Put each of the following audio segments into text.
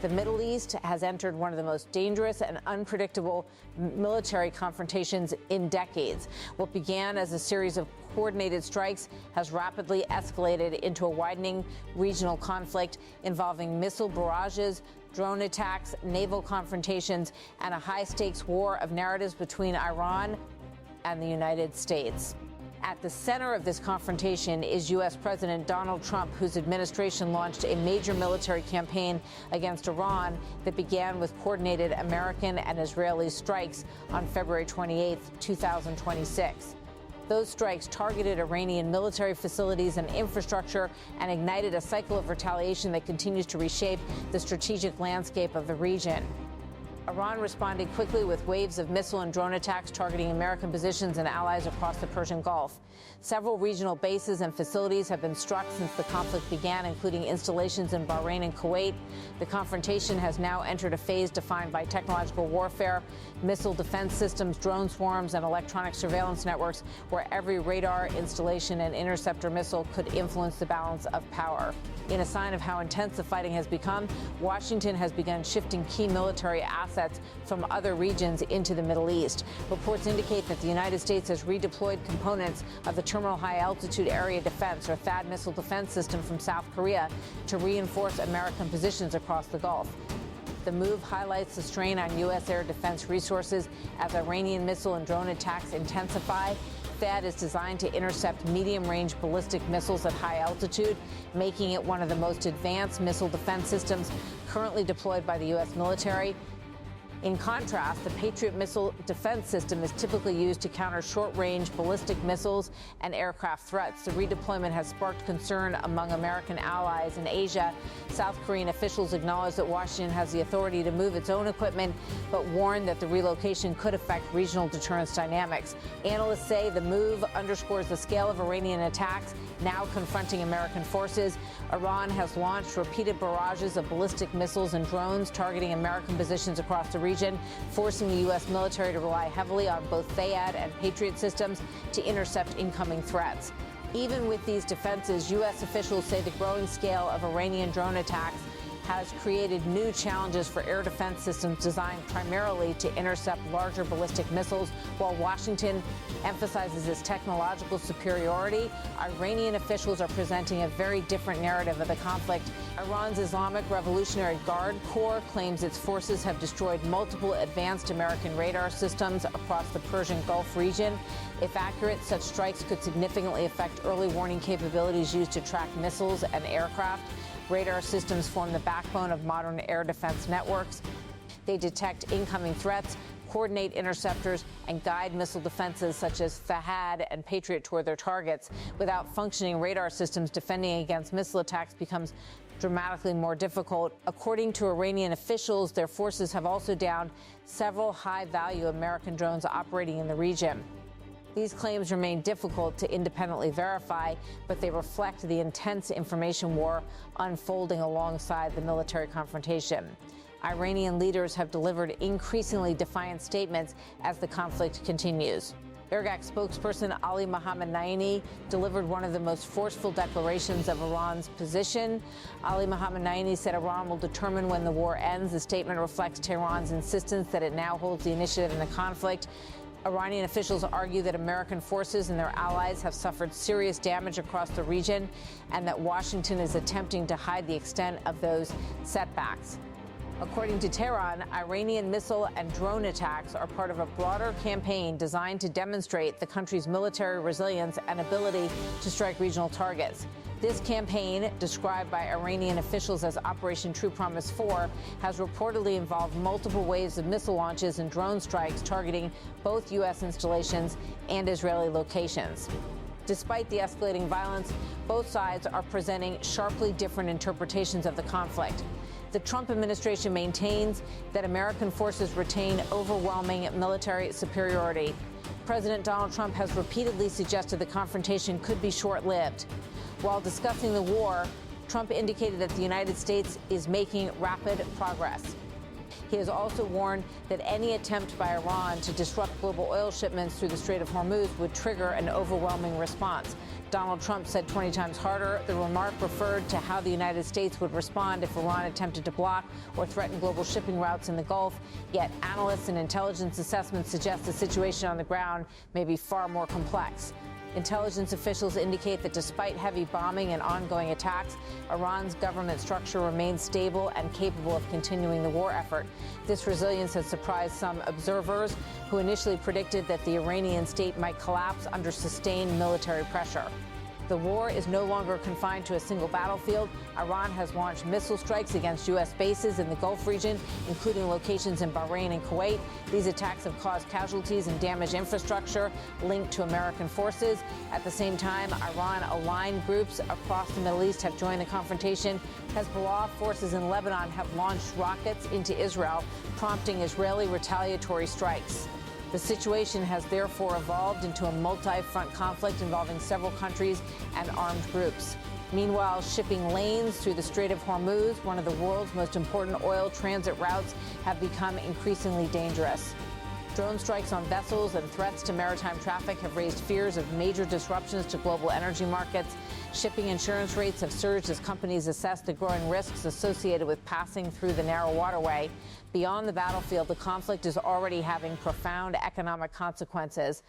The Middle East has entered one of the most dangerous and unpredictable military confrontations in decades. What began as a series of coordinated strikes has rapidly escalated into a widening regional conflict involving missile barrages, drone attacks, naval confrontations, and a high-stakes war of narratives between Iran and the United States. At the center of this confrontation is U.S. President Donald Trump, whose administration launched a major military campaign against Iran that began with coordinated American and Israeli strikes on February 28, 2026. Those strikes targeted Iranian military facilities and infrastructure and ignited a cycle of retaliation that continues to reshape the strategic landscape of the region. Iran responded quickly with waves of missile and drone attacks targeting American positions and allies across the Persian Gulf. Several regional bases and facilities have been struck since the conflict began, including installations in Bahrain and Kuwait. The confrontation has now entered a phase defined by technological warfare, missile defense systems, drone swarms, and electronic surveillance networks, where every radar installation and interceptor missile could influence the balance of power. In a sign of how intense the fighting has become, Washington has begun shifting key military assets from other regions into the Middle East. Reports indicate that the United States has redeployed components of the Terminal High Altitude Area Defense, or THAAD, missile defense system from South Korea to reinforce American positions across the Gulf. The move highlights the strain on U.S. air defense resources as Iranian missile and drone attacks intensify. THAAD is designed to intercept medium-range ballistic missiles at high altitude, making it one of the most advanced missile defense systems currently deployed by the U.S. military. In contrast, the Patriot missile defense system is typically used to counter short-range ballistic missiles and aircraft threats. The redeployment has sparked concern among American allies in Asia. South Korean officials acknowledge that Washington has the authority to move its own equipment, but warn that the relocation could affect regional deterrence dynamics. Analysts say the move underscores the scale of Iranian attacks now confronting American forces. Iran has launched repeated barrages of ballistic missiles and drones targeting American positions across the region, forcing the U.S. military to rely heavily on both THAAD and Patriot systems to intercept incoming threats. Even with these defenses, U.S. officials say the growing scale of Iranian drone attacks has created new challenges for air defense systems designed primarily to intercept larger ballistic missiles. While Washington emphasizes its technological superiority, Iranian officials are presenting a very different narrative of the conflict. Iran's Islamic Revolutionary Guard Corps claims its forces have destroyed multiple advanced American radar systems across the Persian Gulf region. If accurate, such strikes could significantly affect early warning capabilities used to track missiles and aircraft. Radar systems form the backbone of modern air defense networks. They detect incoming threats, coordinate interceptors, and guide missile defenses such as THAAD and Patriot toward their targets. Without functioning radar systems, defending against missile attacks becomes dramatically more difficult. According to Iranian officials, their forces have also downed several high-value American drones operating in the region. These claims remain difficult to independently verify, but they reflect the intense information war unfolding alongside the military confrontation. Iranian leaders have delivered increasingly defiant statements as the conflict continues. Irgak spokesperson Ali Mohammed Naini delivered one of the most forceful declarations of Iran's position. Ali Mohammed Naini said Iran will determine when the war ends. The statement reflects Tehran's insistence that it now holds the initiative in the conflict. Iranian officials argue that American forces and their allies have suffered serious damage across the region and that Washington is attempting to hide the extent of those setbacks. According to Tehran, Iranian missile and drone attacks are part of a broader campaign designed to demonstrate the country's military resilience and ability to strike regional targets. This campaign, described by Iranian officials as Operation True Promise 4, has reportedly involved multiple waves of missile launches and drone strikes targeting both U.S. installations and Israeli locations. Despite the escalating violence, both sides are presenting sharply different interpretations of the conflict. The Trump administration maintains that American forces retain overwhelming military superiority. President Donald Trump has repeatedly suggested the confrontation could be short-lived. While discussing the war, Trump indicated that the United States is making rapid progress. He has also warned that any attempt by Iran to disrupt global oil shipments through the Strait of Hormuz would trigger an overwhelming response. Donald Trump said 20 times harder. The remark referred to how the United States would respond if Iran attempted to block or threaten global shipping routes in the Gulf. Yet analysts and intelligence assessments suggest the situation on the ground may be far more complex. Intelligence officials indicate that despite heavy bombing and ongoing attacks, Iran's government structure remains stable and capable of continuing the war effort. This resilience has surprised some observers who initially predicted that the Iranian state might collapse under sustained military pressure. The war is no longer confined to a single battlefield. Iran has launched missile strikes against U.S. bases in the Gulf region, including locations in Bahrain and Kuwait. These attacks have caused casualties and damaged infrastructure linked to American forces. At the same time, Iran-aligned groups across the Middle East have joined the confrontation. Hezbollah forces in Lebanon have launched rockets into Israel, prompting Israeli retaliatory strikes. The situation has therefore evolved into a multi-front conflict involving several countries and armed groups. Meanwhile, shipping lanes through the Strait of Hormuz, one of the world's most important oil transit routes, have become increasingly dangerous. Drone strikes on vessels and threats to maritime traffic have raised fears of major disruptions to global energy markets. Shipping insurance rates have surged as companies assess the growing risks associated with passing through the narrow waterway. Beyond the battlefield, the conflict is already having profound economic consequences.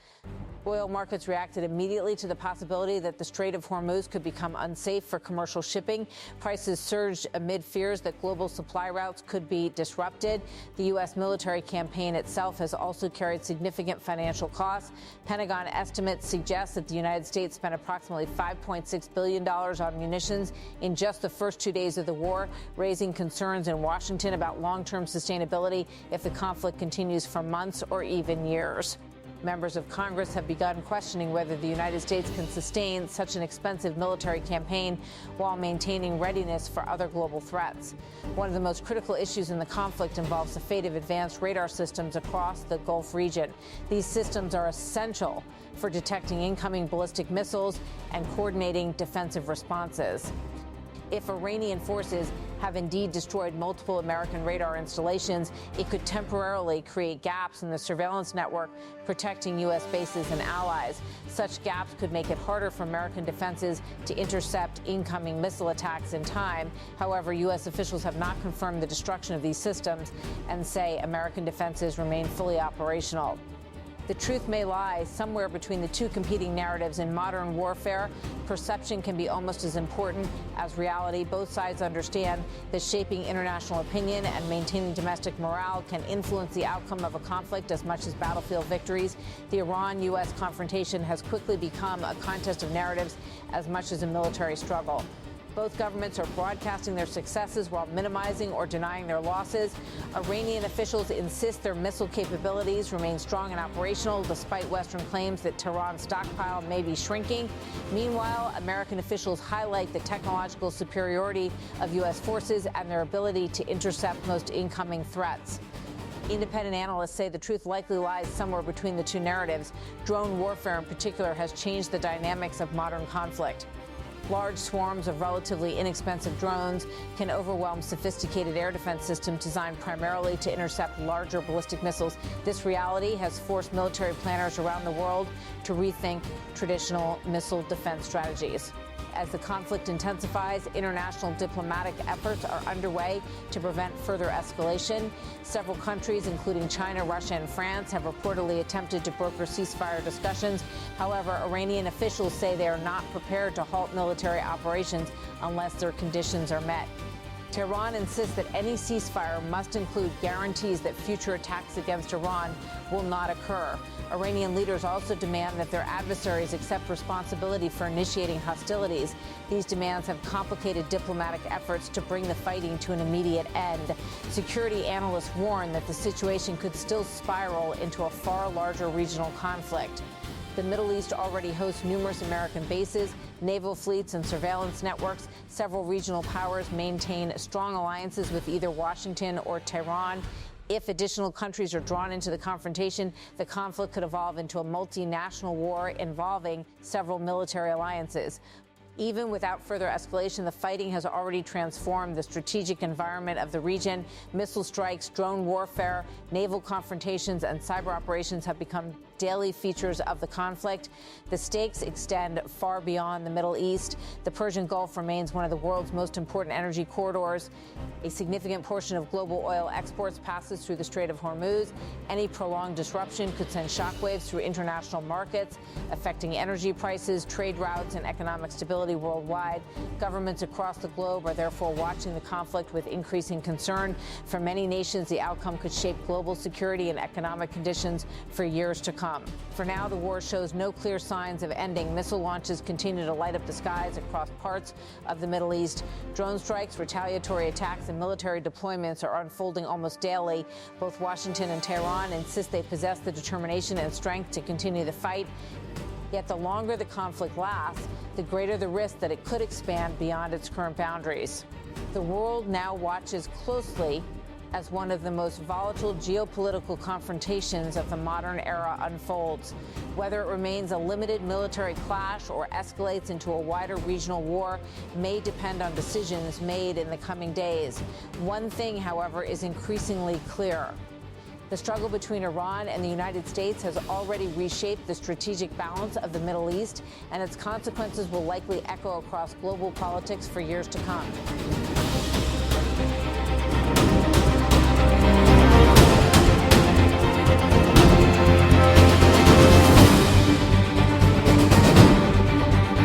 Oil markets reacted immediately to the possibility that the Strait of Hormuz could become unsafe for commercial shipping. Prices surged amid fears that global supply routes could be disrupted. The U.S. military campaign itself has also carried significant financial costs. Pentagon estimates suggest that the United States spent approximately $5.6 billion on munitions in just the first 2 days of the war, raising concerns in Washington about long-term sustainability if the conflict continues for months or even years. Members of Congress have begun questioning whether the United States can sustain such an expensive military campaign while maintaining readiness for other global threats. One of the most critical issues in the conflict involves the fate of advanced radar systems across the Gulf region. These systems are essential for detecting incoming ballistic missiles and coordinating defensive responses. If Iranian forces have indeed destroyed multiple American radar installations, it could temporarily create gaps in the surveillance network protecting U.S. bases and allies. Such gaps could make it harder for American defenses to intercept incoming missile attacks in time. However, U.S. officials have not confirmed the destruction of these systems and say American defenses remain fully operational. The truth may lie somewhere between the two competing narratives in modern warfare. Perception can be almost as important as reality. Both sides understand that shaping international opinion and maintaining domestic morale can influence the outcome of a conflict as much as battlefield victories. The Iran-U.S. confrontation has quickly become a contest of narratives as much as a military struggle. Both governments are broadcasting their successes while minimizing or denying their losses. Iranian officials insist their missile capabilities remain strong and operational, despite Western claims that Tehran's stockpile may be shrinking. Meanwhile, American officials highlight the technological superiority of U.S. forces and their ability to intercept most incoming threats. Independent analysts say the truth likely lies somewhere between the two narratives. Drone warfare in particular has changed the dynamics of modern conflict. Large swarms of relatively inexpensive drones can overwhelm sophisticated air defense systems designed primarily to intercept larger ballistic missiles. This reality has forced military planners around the world to rethink traditional missile defense strategies. As the conflict intensifies, international diplomatic efforts are underway to prevent further escalation. Several countries, including China, Russia, and France, have reportedly attempted to broker ceasefire discussions. However, Iranian officials say they are not prepared to halt military operations unless their conditions are met. Tehran insists that any ceasefire must include guarantees that future attacks against Iran will not occur. Iranian leaders also demand that their adversaries accept responsibility for initiating hostilities. These demands have complicated diplomatic efforts to bring the fighting to an immediate end. Security analysts warn that the situation could still spiral into a far larger regional conflict. The Middle East already hosts numerous American bases, naval fleets, and surveillance networks. Several regional powers maintain strong alliances with either Washington or Tehran. If additional countries are drawn into the confrontation, the conflict could evolve into a multinational war involving several military alliances. Even without further escalation, the fighting has already transformed the strategic environment of the region. Missile strikes, drone warfare, naval confrontations, and cyber operations have become daily features of the conflict. The stakes extend far beyond the Middle East. The Persian Gulf remains one of the world's most important energy corridors. A significant portion of global oil exports passes through the Strait of Hormuz. Any prolonged disruption could send shockwaves through international markets, affecting energy prices, trade routes, and economic stability worldwide. Governments across the globe are therefore watching the conflict with increasing concern. For many nations, the outcome could shape global security and economic conditions for years to come. For now, the war shows no clear signs of ending. Missile launches continue to light up the skies across parts of the Middle East. Drone strikes, retaliatory attacks, and military deployments are unfolding almost daily. Both Washington and Tehran insist they possess the determination and strength to continue the fight. Yet the longer the conflict lasts, the greater the risk that it could expand beyond its current boundaries. The world now watches closely as one of the most volatile geopolitical confrontations of the modern era unfolds. Whether it remains a limited military clash or escalates into a wider regional war may depend on decisions made in the coming days. One thing, however, is increasingly clear. The struggle between Iran and the United States has already reshaped the strategic balance of the Middle East, and its consequences will likely echo across global politics for years to come.